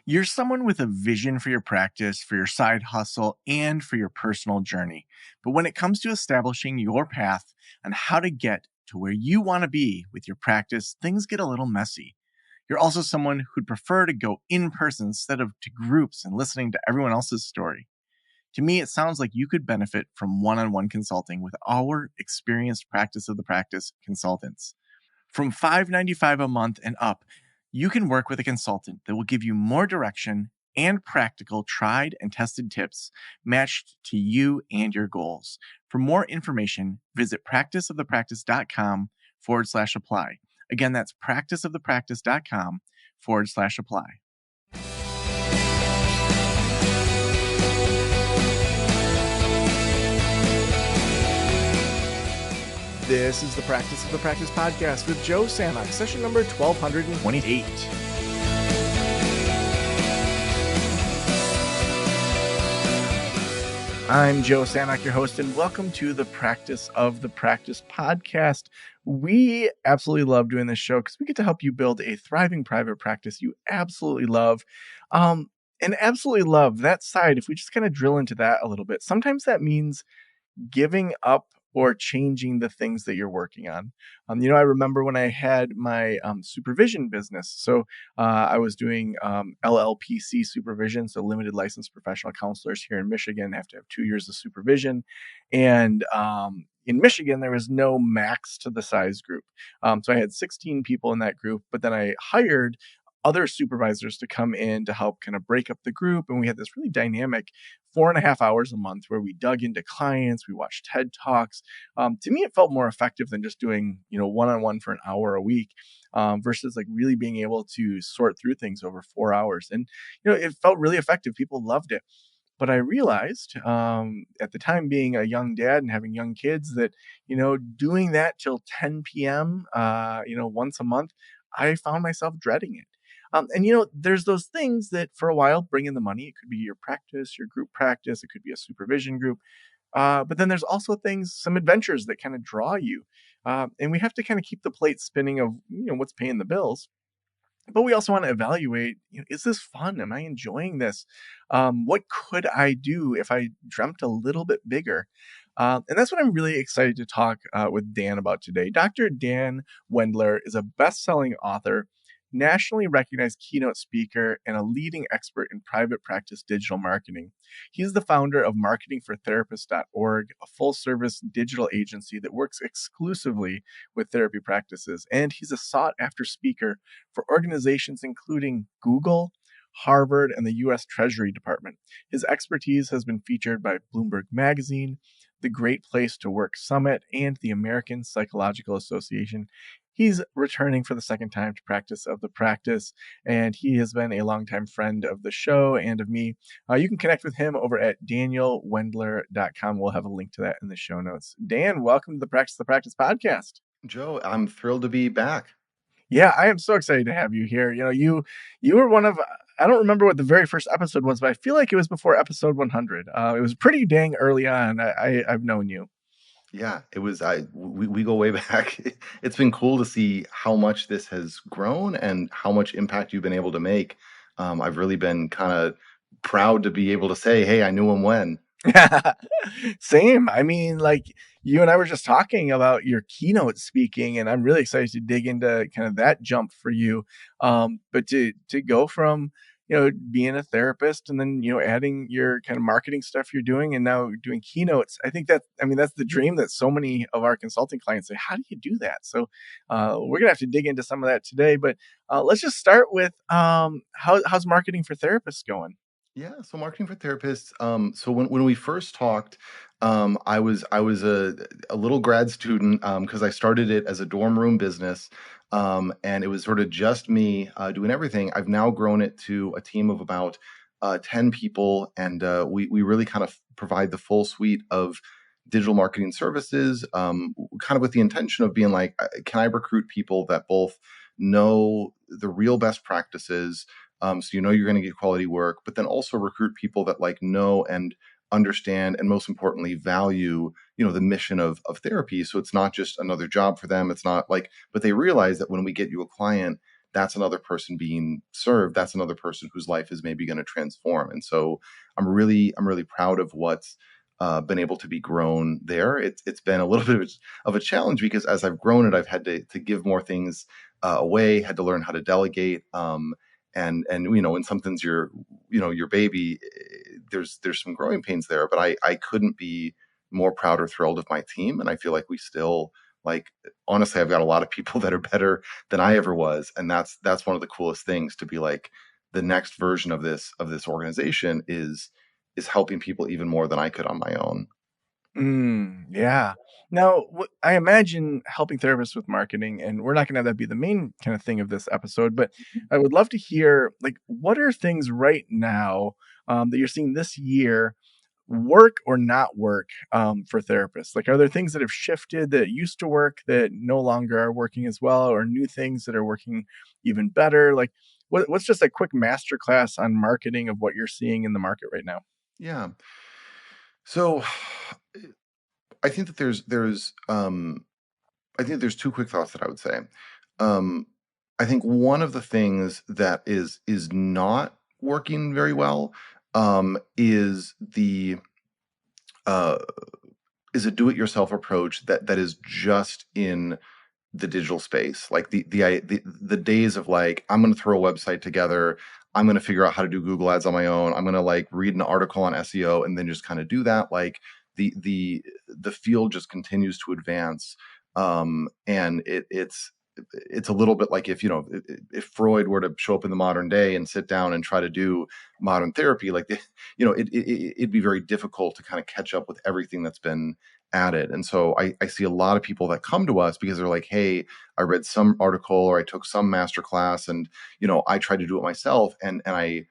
You're someone with a vision for your practice, for your side hustle, and for your personal journey. But when it comes to establishing your path on how to get to where you want to be with your practice, things get a little messy. You're also someone who'd prefer to go in person instead of to groups and listening to everyone else's story. To me, it sounds like you could benefit from one on one consulting with our experienced practice of the practice consultants. From $5.95 a month and up, you can work with a consultant that will give you more direction and practical, tried and tested tips matched to you and your goals. For more information, visit practiceofthepractice.com/apply. Again, that's practiceofthepractice.com/apply. This is the Practice of the Practice podcast with Joe Sanok, session number 1228. I'm Joe Sanok, your host, and welcome to the Practice of the Practice podcast. We absolutely love doing this show because we get to help you build a thriving private practice you absolutely love. And absolutely love that side. If we just kind of drill into that a little bit, sometimes that means giving up or changing the things that you're working on. I remember when I had my supervision business. So I was doing LLPC supervision, so limited licensed professional counselors here in Michigan have to have 2 years of supervision. And in Michigan, there was no max to the size group. So I had 16 people in that group, but then I hired other supervisors to come in to help kind of break up the group. And we had this really dynamic 4.5 hours a month where we dug into clients, we watched TED Talks. To me, it felt more effective than just doing, one-on-one for an hour a week versus like really being able to sort through things over 4 hours. And, it felt really effective. People loved it. But I realized at the time being a young dad and having young kids that, doing that till 10 p.m., once a month, I found myself dreading it. There's those things that for a while bring in the money. It could be your practice, your group practice. It could be a supervision group. But then there's also some adventures that kind of draw you. And we have to kind of keep the plate spinning of, what's paying the bills. But we also want to evaluate, is this fun? Am I enjoying this? What could I do if I dreamt a little bit bigger? And that's what I'm really excited to talk with Dan about today. Dr. Dan Wendler is a best-selling author, nationally recognized keynote speaker, and a leading expert in private practice digital marketing. He's the founder of marketingfortherapists.org, a full-service digital agency that works exclusively with therapy practices. And he's a sought-after speaker for organizations including Google, Harvard, and the U.S. Treasury Department. His expertise has been featured by Bloomberg Magazine, the Great Place to Work Summit, and the American Psychological Association. He's returning for the second time to Practice of the Practice, and he has been a longtime friend of the show and of me. You can connect with him over at danielwendler.com. We'll have a link to that in the show notes. Dan, welcome to the Practice of the Practice podcast. Joe, I'm thrilled to be back. Yeah, I am so excited to have you here. You were one of, I don't remember what the very first episode was, but I feel like it was before episode 100. It was pretty dang early on. I've known you. Yeah, it was. We go way back. It's been cool to see how much this has grown and how much impact you've been able to make. I've really been kind of proud to be able to say, hey, I knew him when. Same. I mean, like you and I were just talking about your keynote speaking, and I'm really excited to dig into kind of that jump for you. But to go from being a therapist and then adding your kind of marketing stuff you're doing and now doing keynotes, that's the dream that so many of our consulting clients say, how do you do that? So we're gonna have to dig into some of that today. But let's just start with how's marketing for therapists going? Yeah, so marketing for therapists. So when we first talked, I was a little grad student because I started it as a dorm room business, and it was sort of just me doing everything. I've now grown it to a team of about 10 people, and we really kind of provide the full suite of digital marketing services, kind of with the intention of being like, can I recruit people that both know the real best practices, so you're going to get quality work, but then also recruit people that know and understand and most importantly value the mission of therapy. So it's not just another job for them. It's not but they realize that when we get you a client, that's another person being served. That's another person whose life is maybe going to transform. And so I'm really proud of what's been able to be grown there. It's been a little bit of a challenge because as I've grown it, I've had to give more things away, had to learn how to delegate. And when something's your baby, there's some growing pains there. But I couldn't be more proud or thrilled of my team, and I feel like we still, like, honestly, I've got a lot of people that are better than I ever was, and that's one of the coolest things, to be like, the next version of this organization is helping people even more than I could on my own. Yeah. Now, I imagine helping therapists with marketing, and we're not going to have that be the main kind of thing of this episode, but I would love to hear, like, what are things right now that you're seeing this year work or not work for therapists? Like, are there things that have shifted that used to work that no longer are working as well, or new things that are working even better? Like, what's just a quick masterclass on marketing of what you're seeing in the market right now? Yeah. So I think that there's two quick thoughts that I would say. Um, I think one of the things that is not working very well is the uh, is a do-it-yourself approach that is just in the digital space. Like the days of, like, I'm going to throw a website together, I'm going to figure out how to do Google Ads on my own, I'm going to, like, read an article on SEO and then just kind of do that. Like, the field just continues to advance, and it's a little bit like, if Freud were to show up in the modern day and sit down and try to do modern therapy, like, it'd be very difficult to kind of catch up with everything that's been added. And so I see a lot of people that come to us because they're like, hey, I read some article or I took some master class, and I tried to do it myself, and I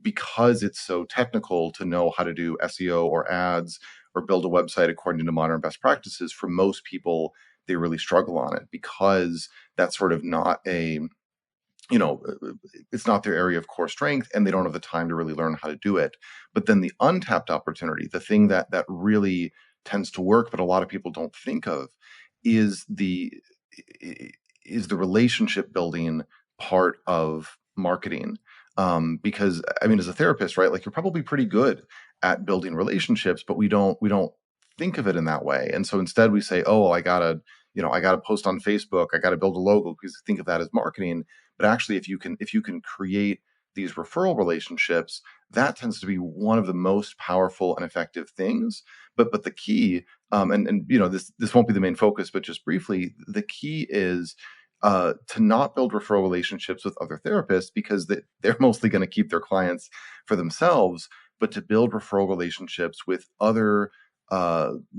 because it's so technical to know how to do SEO or ads or build a website according to modern best practices, for most people, they really struggle on it because that's sort of not you know, it's not their area of core strength, and they don't have the time to really learn how to do it. But then the untapped opportunity, the thing that really tends to work, but a lot of people don't think of, is the relationship building part of marketing. Because, I mean, as a therapist, right, like, you're probably pretty good at building relationships, but we don't think of it in that way. And so instead we say, oh, well, I gotta post on Facebook, I gotta build a logo, because think of that as marketing. But actually, if you can create these referral relationships, that tends to be one of the most powerful and effective things. But the key, and this won't be the main focus, but just briefly, the key is to not build referral relationships with other therapists, because they're mostly going to keep their clients for themselves, but to build referral relationships with other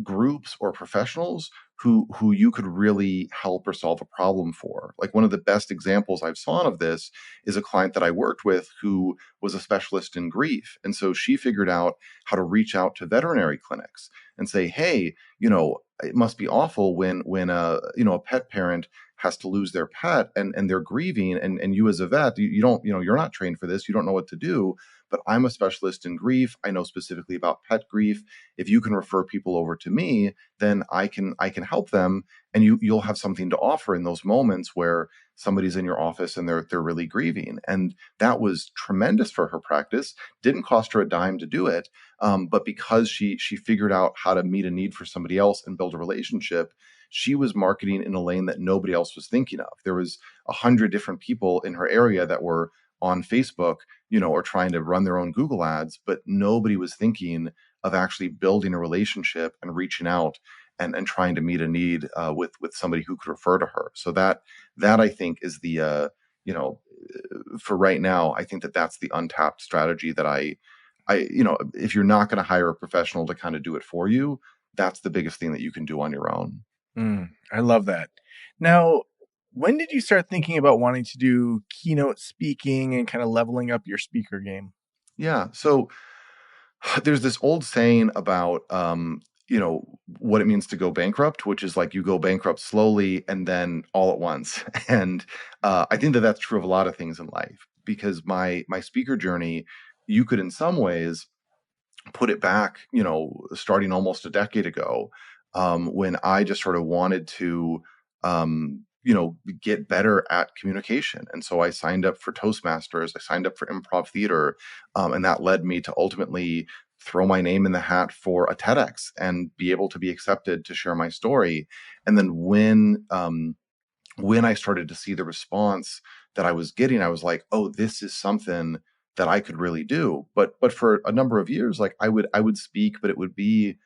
groups or professionals who you could really help or solve a problem for. Like, one of the best examples I've seen of this is a client that I worked with who was a specialist in grief. And so she figured out how to reach out to veterinary clinics and say, hey, it must be awful when a pet parent has to lose their pet, and they're grieving, and you as a vet, you don't, you're not trained for this, you don't know what to do, but I'm a specialist in grief, I know specifically about pet grief. If you can refer people over to me, then I can help them, and you'll have something to offer in those moments where somebody's in your office and they're really grieving. And that was tremendous for her practice. Didn't cost her a dime to do it, but because she figured out how to meet a need for somebody else and build a relationship, she was marketing in a lane that nobody else was thinking of. There was 100 different people in her area that were on Facebook, or trying to run their own Google ads, but nobody was thinking of actually building a relationship and reaching out and trying to meet a need with somebody who could refer to her. So that I think is the for right now, I think that's the untapped strategy that if you're not going to hire a professional to kind of do it for you, that's the biggest thing that you can do on your own. I love that. Now, when did you start thinking about wanting to do keynote speaking and kind of leveling up your speaker game? Yeah. So there's this old saying about what it means to go bankrupt, which is like, you go bankrupt slowly and then all at once. And I think that that's true of a lot of things in life, because my speaker journey, you could in some ways put it back, starting almost a decade ago, when I just sort of wanted to, get better at communication. And so I signed up for Toastmasters, I signed up for improv theater, and that led me to ultimately throw my name in the hat for a TEDx and be able to be accepted to share my story. And then when I started to see the response that I was getting, I was like, oh, this is something that I could really do. But for a number of years, like I would speak, but it would be,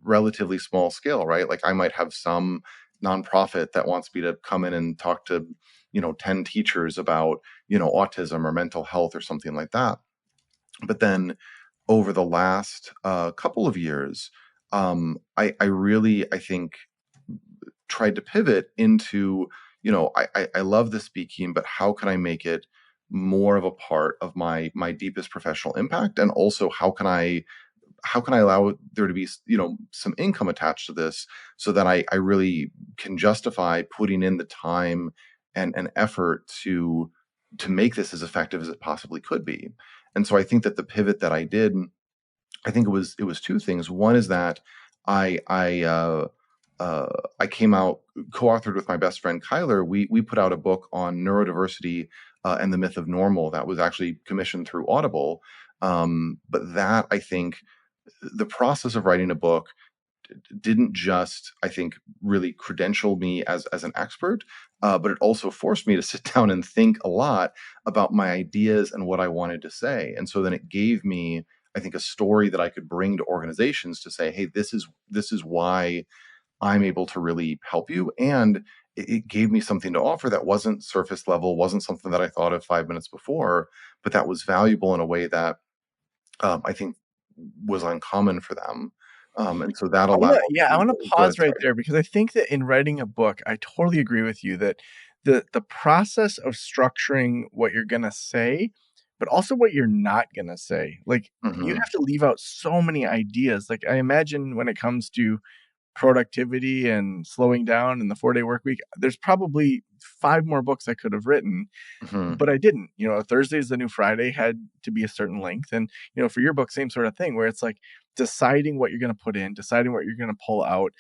relatively small scale, right? Like I might have some nonprofit that wants me to come in and talk to, 10 teachers about, autism or mental health or something like that. But then over the last couple of years, I really, I think, tried to pivot into, I love the speaking, but how can I make it more of a part of my deepest professional impact? And also how can I allow there to be, some income attached to this so that I really can justify putting in the time and effort to make this as effective as it possibly could be. And so I think that the pivot that I did, I think it was two things. One is that I I uh, I came out co-authored with my best friend Kyler. We put out a book on neurodiversity and the myth of normal that was actually commissioned through Audible. But that, I think, the process of writing a book didn't just, I think, really credential me as an expert, but it also forced me to sit down and think a lot about my ideas and what I wanted to say. And so then it gave me, I think, a story that I could bring to organizations to say, hey, this is why I'm able to really help you. And it gave me something to offer that wasn't surface level, wasn't something that I thought of 5 minutes before, but that was valuable in a way that I think was uncommon for them. And so that allowed. I wanna Go ahead, pause right sorry. there because I think that in writing a book, I totally agree with you that the process of structuring what you're gonna say, but also what you're not gonna say, like, you Hmm. have to leave out so many ideas, like, I imagine when it comes to productivity and slowing down and the 4-day work week, there's probably 5 more books I could have written, Hmm. but I didn't. Thursday is the new Friday had to be a certain length. And, for your book, same sort of thing where it's like deciding what you're going to put in, deciding what you're going to pull out,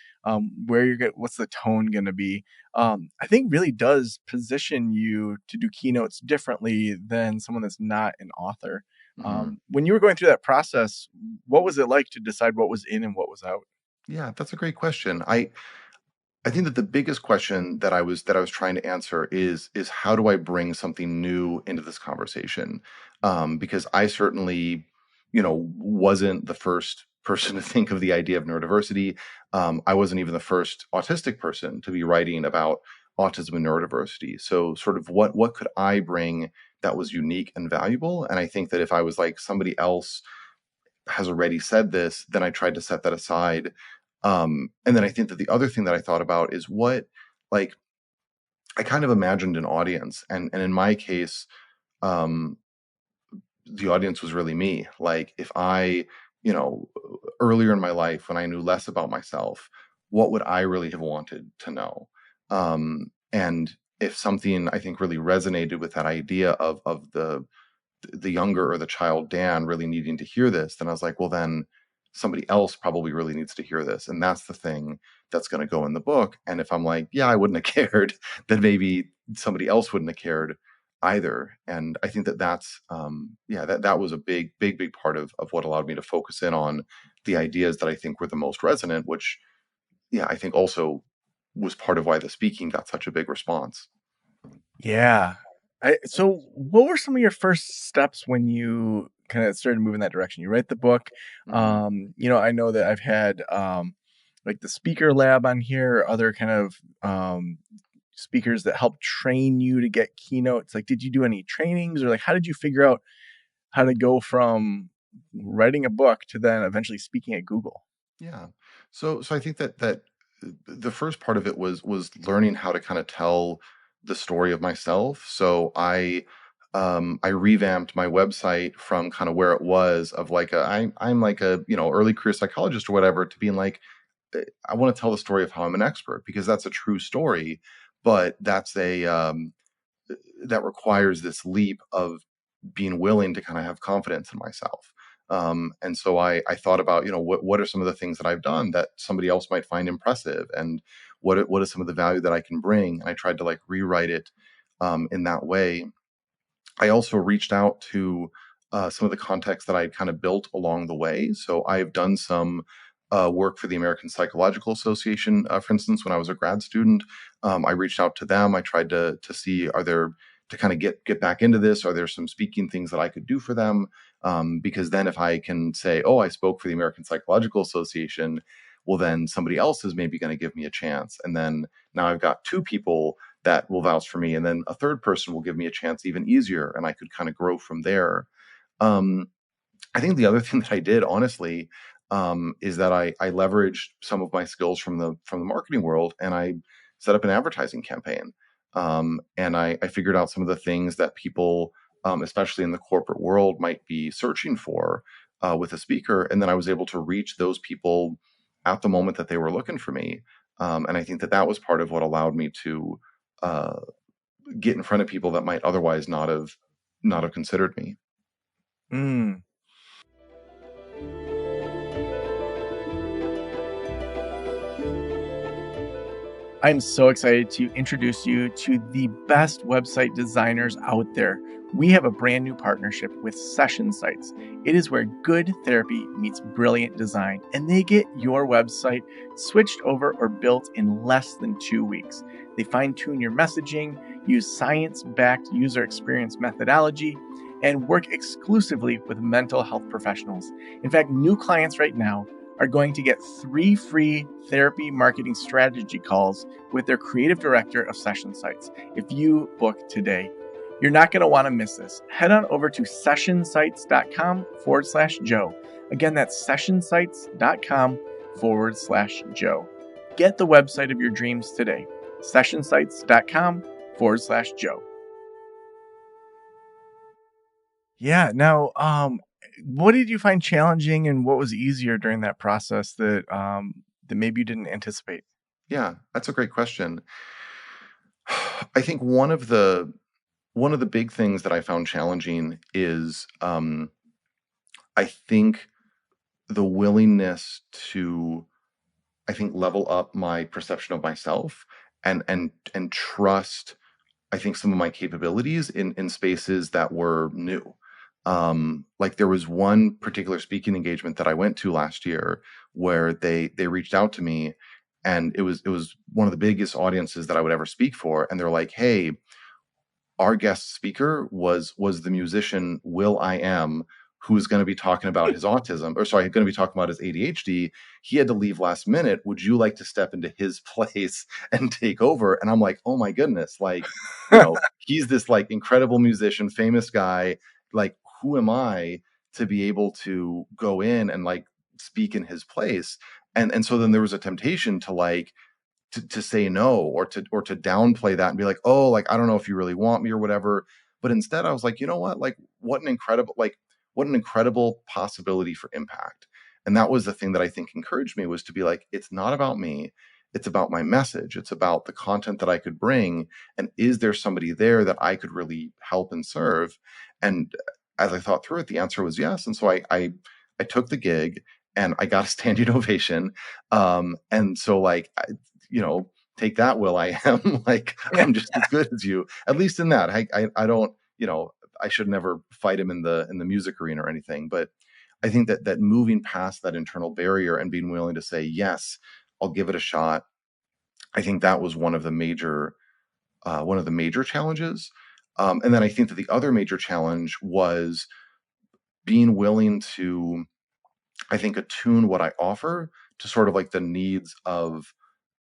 where you're going, what's the tone going to be. I think really does position you to do keynotes differently than someone that's not an author. Hmm. When you were going through that process, what was it like to decide what was in and what was out? Yeah, that's a great question. I think that the biggest question that I was trying to answer is how do I bring something new into this conversation? Because I certainly, wasn't the first person to think of the idea of neurodiversity. I wasn't even the first autistic person to be writing about autism and neurodiversity. So, sort of, what could I bring that was unique and valuable? And I think that if I was like somebody else has already said this, then I tried to set that aside. And then I think that the other thing that I thought about is like, I kind of imagined an audience, and in my case, um, the audience was really me. Like, if I, you know, earlier in my life when I knew less about myself, what would I really have wanted to know? And if something I think really resonated with that idea of the younger or the child Dan really needing to hear this, then I was like, well, then somebody else probably really needs to hear this. And that's the thing that's going to go in the book. And if I'm like, yeah, I wouldn't have cared, then maybe somebody else wouldn't have cared either. And I think yeah, that was a big part of what allowed me to focus in on the ideas that I think were the most resonant, which, yeah, I think also was part of why the speaking got such a big response. Yeah. So what were some of your first steps when you kinda started moving that direction? You write the book, Hmm. I know that I've had, like, the speaker lab on here, other kind of, speakers that help train you to get keynotes. Like, did you do any trainings or, like, how did you figure out how to go from writing a book to then eventually speaking at Google? Yeah. So I think that the first part of it was learning how to kind of tell the story of myself. So I revamped my website from kind of where it was of like I'm like a, early career psychologist or whatever, to being like, I want to tell the story of how I'm an expert, because that's a true story, but that requires this leap of being willing to kind of have confidence in myself. And so I thought about, what are some of the things that I've done that somebody else might find impressive, and what is some of the value that I can bring? And I tried to like rewrite it in that way. I also reached out to some of the contacts that I had kind of built along the way. So I've done some work for the American Psychological Association, for instance, when I was a grad student. I reached out to them. I tried to see, are there, to kind of get back into this, are there some speaking things that I could do for them? Because then if I can say, oh, I spoke for the American Psychological Association, well, then somebody else is maybe going to give me a chance. And then now I've got two people that will vouch for me, and then a third person will give me a chance even easier, and I could kind of grow from there. Um, I think the other thing that I did, honestly, is that I leveraged some of my skills from the marketing world, and I set up an advertising campaign. And I figured out some of the things that people, especially in the corporate world, might be searching for with a speaker, and then I was able to reach those people at the moment that they were looking for me. And I think that that was part of what allowed me to uh, get in front of people that might otherwise not have considered me. Mm. I'm so excited to introduce you to the best website designers out there. We have a brand new partnership with Session Sites. It is where good therapy meets brilliant design, and they get your website switched over or built in less than 2 weeks. They fine-tune your messaging, use science-backed user experience methodology, and work exclusively with mental health professionals. In fact, new clients right now are going to get 3 free therapy marketing strategy calls with their creative director of Session Sites if you book today. You're not going to want to miss this. Head on over to sessionsites.com/Joe. Again, that's sessionsites.com/Joe. Get the website of your dreams today. Sessionsites.com/Joe. Yeah. Now, what did you find challenging, and what was easier during that process that maybe you didn't anticipate? Yeah, that's a great question. I think one of the big things that I found challenging is I think the willingness to, I think, level up my perception of myself and trust, I think, some of my capabilities in spaces that were new. Like there was one particular speaking engagement that I went to last year where they reached out to me, and it was one of the biggest audiences that I would ever speak for, and they're like, "Hey, our guest speaker was the musician Will I Am, who's going to be talking about his autism, or sorry, going to be talking about his ADHD. He had to leave last minute. Would you like to step into his place and take over?" And I'm like, oh my goodness, like, he's this like incredible musician, famous guy. Like, who am I to be able to go in and like speak in his place? And so then there was a temptation to like to say no, or to downplay that and be like, oh, like, I don't know if you really want me or whatever. But instead I was like, you know what, like, what an incredible possibility for impact. And that was the thing that I think encouraged me, was to be like, it's not about me, it's about my message, it's about the content that I could bring, and is there somebody there that I could really help and serve? And as I thought through it, the answer was yes. And so I took the gig, and I got a standing ovation. And so like you know, take that, Will I Am. Like, Yeah. I'm just as good as you. At least in that. I don't, I should never fight him in the music arena or anything. But I think that moving past that internal barrier and being willing to say, yes, I'll give it a shot. I think that was one of the major challenges. And then I think that the other major challenge was being willing to, I think, attune what I offer to sort of like the needs of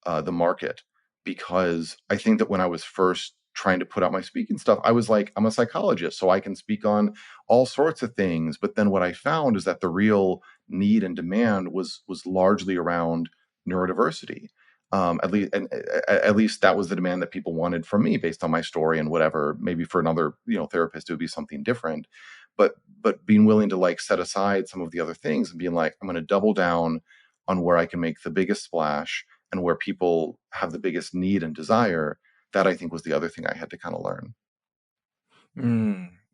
the market. Because I think that when I was first trying to put out my speaking stuff, I was like, I'm a psychologist, so I can speak on all sorts of things. But then what I found is that the real need and demand was largely around neurodiversity. At least that was the demand that people wanted from me based on my story and whatever. Maybe for another therapist it would be something different. But being willing to like set aside some of the other things and being like, I'm going to double down on where I can make the biggest splash and where people have the biggest need and desire. That, I think, was the other thing I had to kind of learn.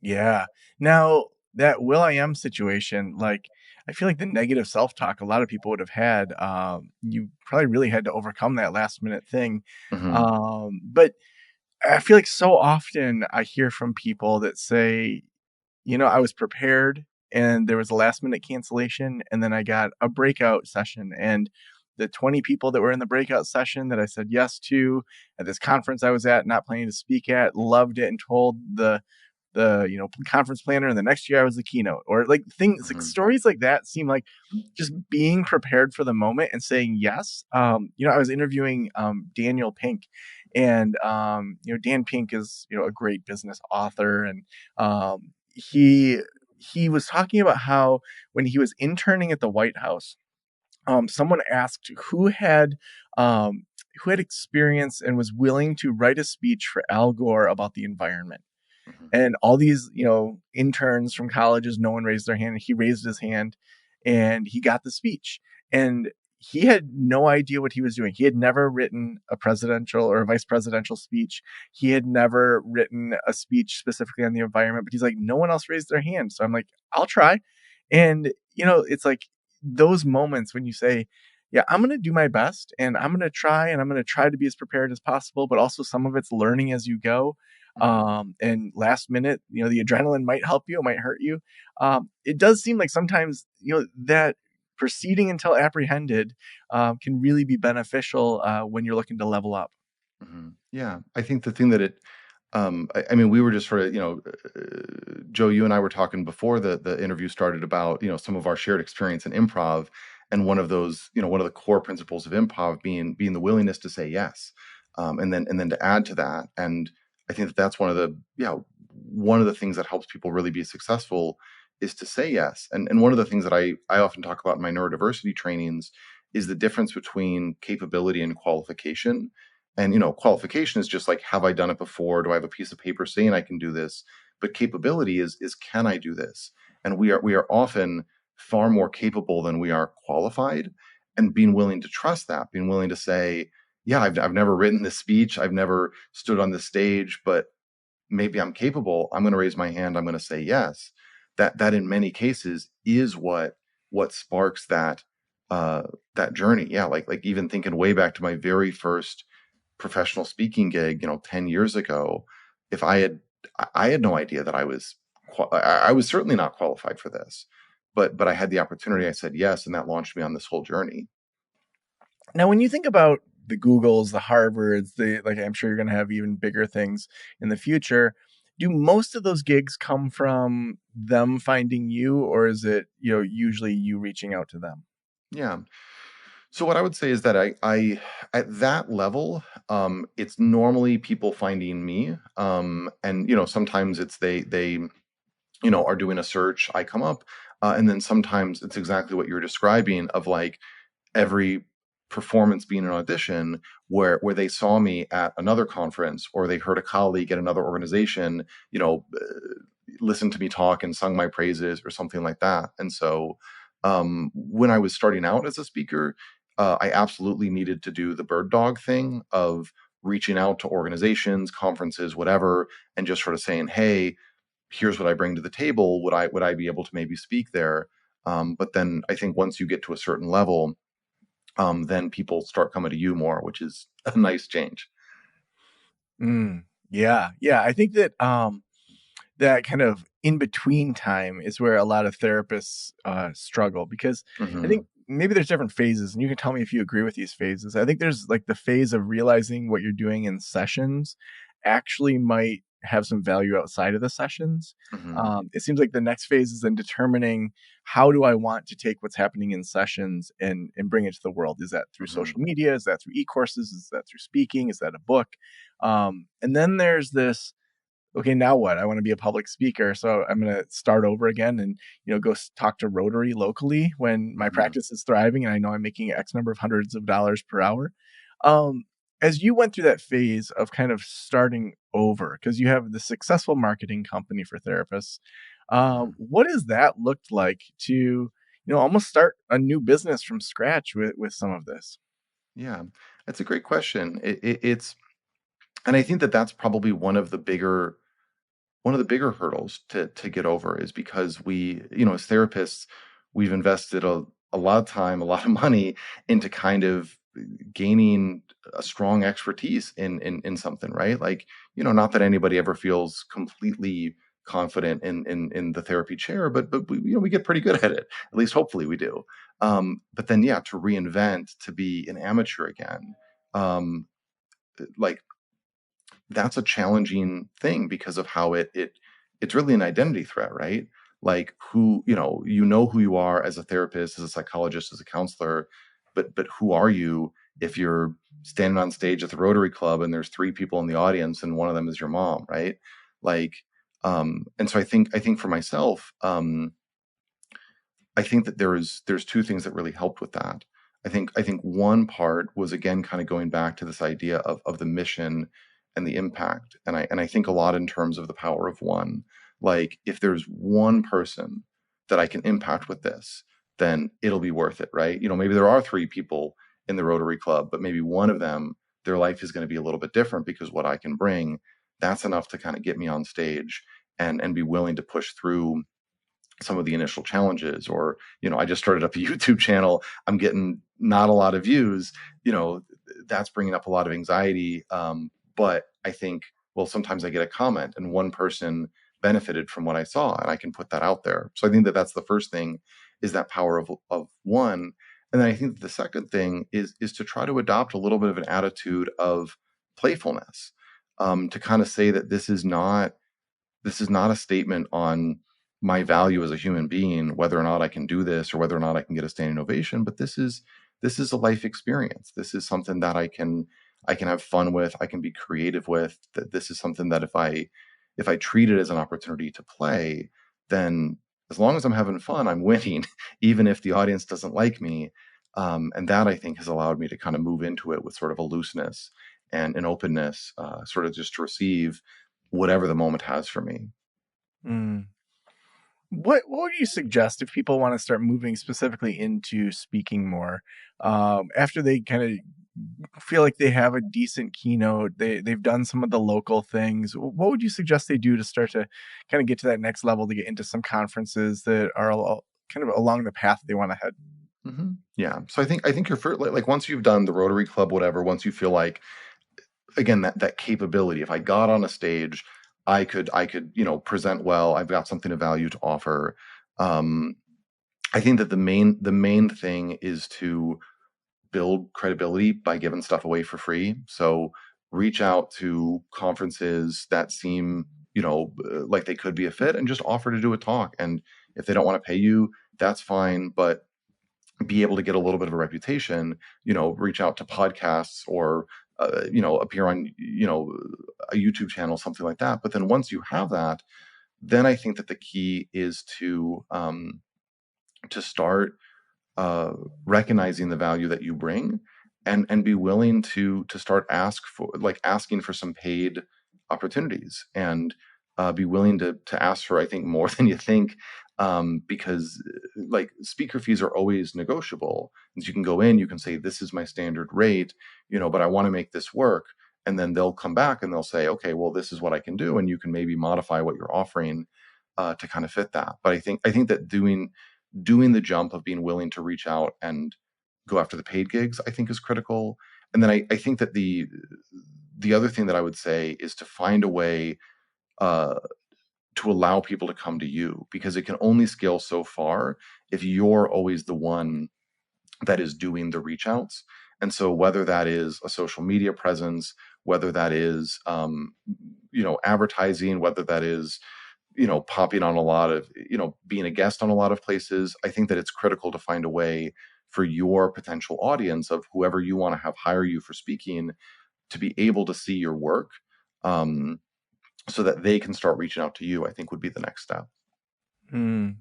Yeah. Now, that Will I Am situation, like, I feel like the negative self-talk a lot of people would have had, you probably really had to overcome that last minute thing. Hmm. But I feel like so often I hear from people that say, I was prepared and there was a last minute cancellation, and then I got a breakout session. And the 20 people that were in the breakout session that I said yes to at this conference I was at, not planning to speak at, loved it and told the conference planner, and the next year I was the keynote, or like things like Hmm. stories like that seem like just being prepared for the moment and saying yes. I was interviewing Daniel Pink, and Dan Pink is a great business author, and he was talking about how when he was interning at the White House, someone asked um, who had experience and was willing to write a speech for Al Gore about the environment. Hmm. And all these, interns from colleges, no one raised their hand. He raised his hand and he got the speech. And he had no idea what he was doing. He had never written a presidential or a vice presidential speech. He had never written a speech specifically on the environment, but he's like, no one else raised their hand. So I'm like, I'll try. And, it's like those moments when you say, yeah, I'm going to do my best and I'm going to try, and I'm going to try to be as prepared as possible, but also some of it's learning as you go. Hmm. And last minute, the adrenaline might help you, it might hurt you. It does seem like sometimes, that proceeding until apprehended can really be beneficial when you're looking to level up. Hmm. Yeah, I think the thing that I mean, we were just sort of, Joe, you and I were talking before the interview started about, some of our shared experience in improv, and one of those, one of the core principles of improv being the willingness to say yes, and then to add to that, and I think that that's one of the things that helps people really be successful is to say yes, and one of the things that I often talk about in my neurodiversity trainings is the difference between capability and qualification. And qualification is just like, have I done it before? Do I have a piece of paper saying I can do this? But capability is can I do this? And we are often far more capable than we are qualified. And being willing to trust that, being willing to say, yeah, I've never written this speech, I've never stood on this stage, but maybe I'm capable. I'm going to raise my hand. I'm going to say yes. That in many cases is what sparks that journey. Yeah, like even thinking way back to my very first professional speaking gig, 10 years ago, if I had no idea that I was certainly not qualified for this, but I had the opportunity. I said yes, and that launched me on this whole journey. Now, when you think about the Googles, the Harvards, I'm sure you're going to have even bigger things in the future. Do most of those gigs come from them finding you, or is it, usually you reaching out to them? Yeah. So what I would say is that I at that level, it's normally people finding me, and sometimes it's they are doing a search, I come up, and then sometimes it's exactly what you're describing of like every performance being an audition where they saw me at another conference, or they heard a colleague at another organization, listen to me talk and sung my praises or something like that. And so when I was starting out as a speaker, I absolutely needed to do the bird dog thing of reaching out to organizations, conferences, whatever, and just sort of saying, hey, here's what I bring to the table. Would I be able to maybe speak there? But then I think once you get to a certain level, then people start coming to you more, which is a nice change. Mm, yeah, yeah. I think that that kind of in between time is where a lot of therapists struggle, because I Hmm. think maybe there's different phases, and you can tell me if you agree with these phases. I think there's like the phase of realizing what you're doing in sessions actually might have some value outside of the sessions. Hmm. It seems like the next phase is then determining how do I want to take what's happening in sessions and bring it to the world. Is that through Hmm. social media? Is that through e-courses? Is that through speaking? Is that a book? And then there's this, okay, now what? I want to be a public speaker. So I'm going to start over again and, go talk to Rotary locally when my Hmm. practice is thriving and I know I'm making X number of hundreds of dollars per hour. Um, as you went through that phase of kind of starting over, because you have the successful marketing company for therapists, Hmm. what has that looked like to, almost start a new business from scratch with some of this? Yeah, that's a great question. It's and I think that that's probably one of the bigger hurdles to get over is because we, as therapists, we've invested a lot of time, a lot of money into kind of gaining a strong expertise in something, right? Like, not that anybody ever feels completely confident in the therapy chair, but we get pretty good at it. At least hopefully we do. But then yeah, to reinvent, to be an amateur again, um, like that's a challenging thing because of how it's really an identity threat, right? Like who, who you are as a therapist, as a psychologist, as a counselor, but who are you if you're standing on stage at the Rotary Club and there's three people in the audience and one of them is your mom, right? Like, and so I think for myself, I think that there's two things that really helped with that. I think one part was again kind of going back to this idea of the mission and the impact. And I think a lot in terms of the power of one. Like if there's one person that I can impact with this, then it'll be worth it, right? Maybe there are three people in the Rotary Club, but maybe one of them, their life is going to be a little bit different because what I can bring, that's enough to kind of get me on stage and be willing to push through some of the initial challenges. Or I just started up a YouTube channel, I'm getting not a lot of views, that's bringing up a lot of anxiety. But I think, well, sometimes I get a comment and one person benefited from what I saw and I can put that out there. So I think that that's the first thing, is that power of one. And then I think that the second thing is to try to adopt a little bit of an attitude of playfulness, to kind of say that this is not a statement on my value as a human being, whether or not I can do this or whether or not I can get a standing ovation, but this is a life experience. This is something that I can have fun with, I can be creative with. That this is something that if I treat it as an opportunity to play, then as long as I'm having fun, I'm winning, even if the audience doesn't like me. And that I think has allowed me to kind of move into it with sort of a looseness and an openness, sort of just to receive whatever the moment has for me. Mm. What would you suggest if people want to start moving specifically into speaking more, after they kind of feel like they have a decent keynote, they've done some of the local things? What would you suggest they do to start to kind of get to that next level, to get into some conferences that are kind of along the path they want to head? Yeah. So I think your first, like once you've done the Rotary Club, whatever, once you feel like, again, that capability, if I got on a stage, I could present well, I've got something of value to offer. I think that the main thing is to build credibility by giving stuff away for free. So reach out to conferences that seem, like they could be a fit, and just offer to do a talk. And if they don't want to pay you, that's fine, but be able to get a little bit of a reputation, reach out to podcasts or, appear on, a YouTube channel, something like that. But then once you have that, then I think that the key is to start recognizing the value that you bring, and be willing to start asking for some paid opportunities, and be willing to ask for, I think, more than you think, because like speaker fees are always negotiable. And so you can go in, you can say, this is my standard rate, but I want to make this work. And then they'll come back and they'll say, okay, well, this is what I can do, and you can maybe modify what you're offering to kind of fit that. But I think that doing the jump of being willing to reach out and go after the paid gigs, I think, is critical. And then I think that the other thing that I would say is to find a way uh, to allow people to come to you, because it can only scale so far if you're always the one that is doing the reach outs. And so whether that is a social media presence, whether that is advertising, whether that is popping on a lot of, being a guest on a lot of places, I think that it's critical to find a way for your potential audience of whoever you want to have hire you for speaking to be able to see your work, um, so that they can start reaching out to you, I think would be the next step. Hmm.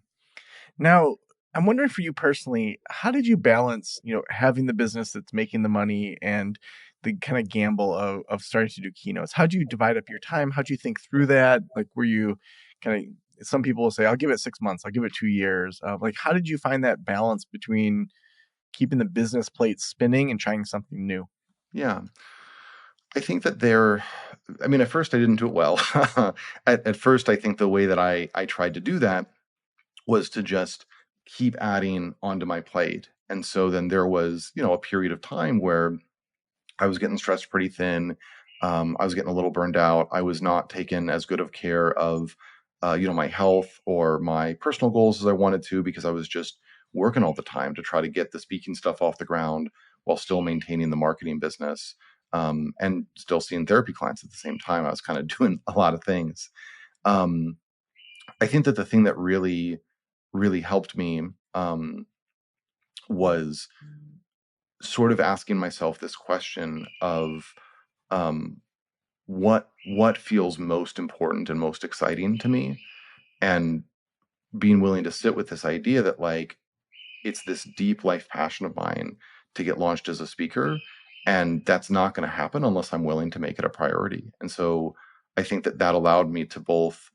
Now, I'm wondering for you personally, how did you balance, having the business that's making the money and the kind of gamble of starting to do keynotes? How'd you divide up your time? How'd you think through that? Like, were you kind of, some people will say, I'll give it 6 months, I'll give it 2 years. Like, how did you find that balance between keeping the business plate spinning and trying something new? Yeah. I think that at first I didn't do it well. At first, I think the way that I tried to do that was to just keep adding onto my plate. And so then there was, a period of time where I was getting stretched pretty thin. I was getting a little burned out. I was not taking as good of care of, my health or my personal goals as I wanted to, because I was just working all the time to try to get the speaking stuff off the ground while still maintaining the marketing business, and still seeing therapy clients at the same time. I was kind of doing a lot of things. Um, I think that the thing that really, really helped me, was sort of asking myself this question of, um, what feels most important and most exciting to me, and being willing to sit with this idea that, like, it's this deep life passion of mine to get launched as a speaker, and that's not going to happen unless I'm willing to make it a priority. And so I think that that allowed me to both,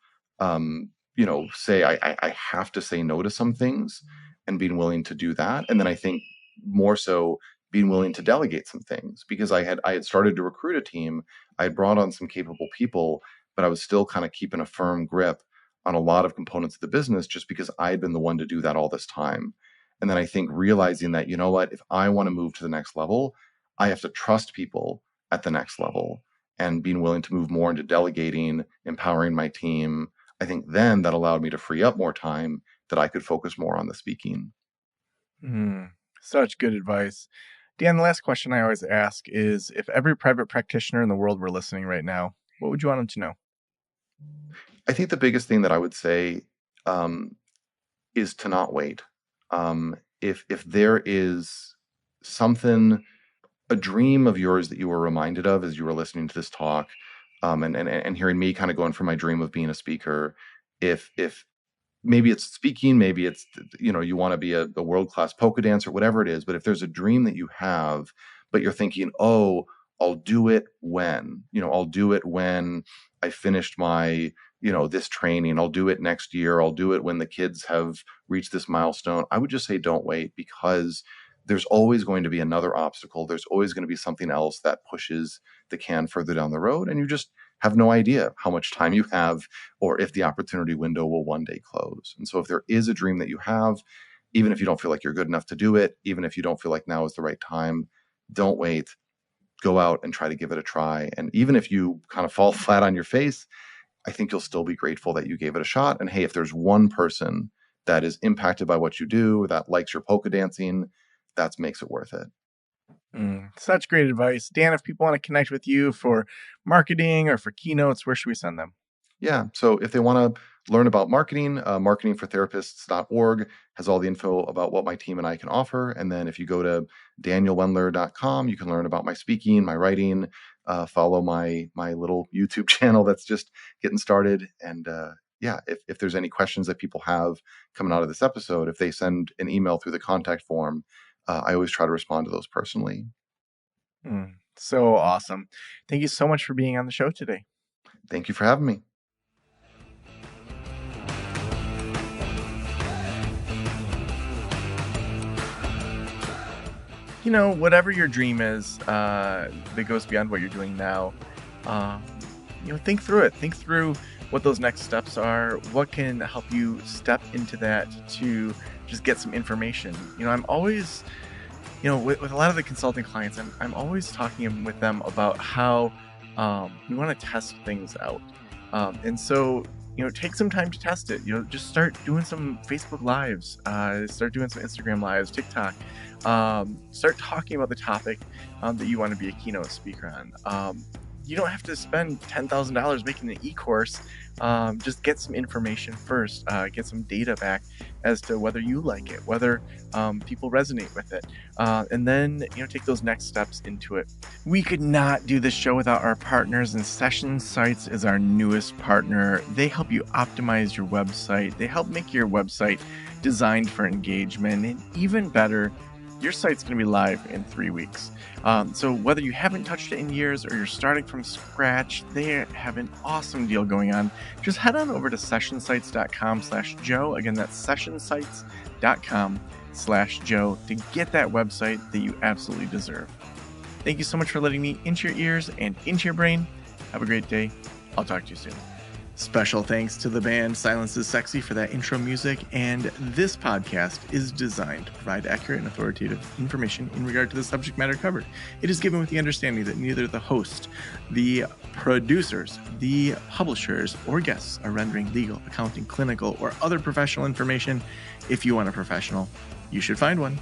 say I have to say no to some things, and being willing to do that. And then I think more so being willing to delegate some things, because I had started to recruit a team. I had brought on some capable people, but I was still kind of keeping a firm grip on a lot of components of the business, just because I had been the one to do that all this time. And then I think realizing that, you know what, if I want to move to the next level, I have to trust people at the next level, and being willing to move more into delegating, empowering my team. I think then that allowed me to free up more time that I could focus more on the speaking. Such good advice. Dan, the last question I always ask is, if every private practitioner in the world were listening right now, what would you want them to know? I think the biggest thing that I would say, is to not wait. If there is something, a dream of yours that you were reminded of as you were listening to this talk, and hearing me kind of going for my dream of being a speaker, if maybe it's speaking, maybe it's, you want to be a world-class polka dancer, whatever it is, but if there's a dream that you have, but you're thinking, oh, I'll do it when, I'll do it when I finished my, this training, I'll do it next year, I'll do it when the kids have reached this milestone, I would just say don't wait, because there's always going to be another obstacle. There's always going to be something else that pushes the can further down the road, and you just have no idea how much time you have, or if the opportunity window will one day close. And so if there is a dream that you have, even if you don't feel like you're good enough to do it, even if you don't feel like now is the right time, don't wait. Go out and try to give it a try. And even if you kind of fall flat on your face, I think you'll still be grateful that you gave it a shot. And hey, if there's one person that is impacted by what you do, that likes your polka dancing, that makes it worth it. Such great advice. Dan, if people want to connect with you for marketing or for keynotes, where should we send them? Yeah. So if they want to learn about marketing, marketingfortherapists.org has all the info about what my team and I can offer. And then if you go to danielwendler.com, you can learn about my speaking, my writing, follow my little YouTube channel that's just getting started. And if there's any questions that people have coming out of this episode, if they send an email through the contact form, I always try to respond to those personally. So awesome. Thank you so much for being on the show today. Thank you for having me. Whatever your dream is that goes beyond what you're doing now, think through it. Think through what those next steps are, what can help you step into that to just get some information. I'm always, with a lot of the consulting clients, I'm always talking with them about how we want to test things out. And so, take some time to test it. Just start doing some Facebook Lives, start doing some Instagram Lives, TikTok. Start talking about the topic that you want to be a keynote speaker on. You don't have to spend $10,000 making an e-course. Just get some information first, get some data back as to whether you like it, whether people resonate with it, and then take those next steps into it. We could not do this show without our partners, and Session Sites is our newest partner. They help you optimize your website. They help make your website designed for engagement, and even better, your site's going to be live in 3 weeks. So whether you haven't touched it in years or you're starting from scratch, they have an awesome deal going on. Just head on over to sessionsites.com/Joe. Again, that's sessionsites.com/Joe to get that website that you absolutely deserve. Thank you so much for letting me into your ears and into your brain. Have a great day. I'll talk to you soon. Special thanks to the band Silence is Sexy for that intro music, and this podcast is designed to provide accurate and authoritative information in regard to the subject matter covered. It is given with the understanding that neither the host, the producers, the publishers, or guests are rendering legal, accounting, clinical, or other professional information. If you want a professional, you should find one.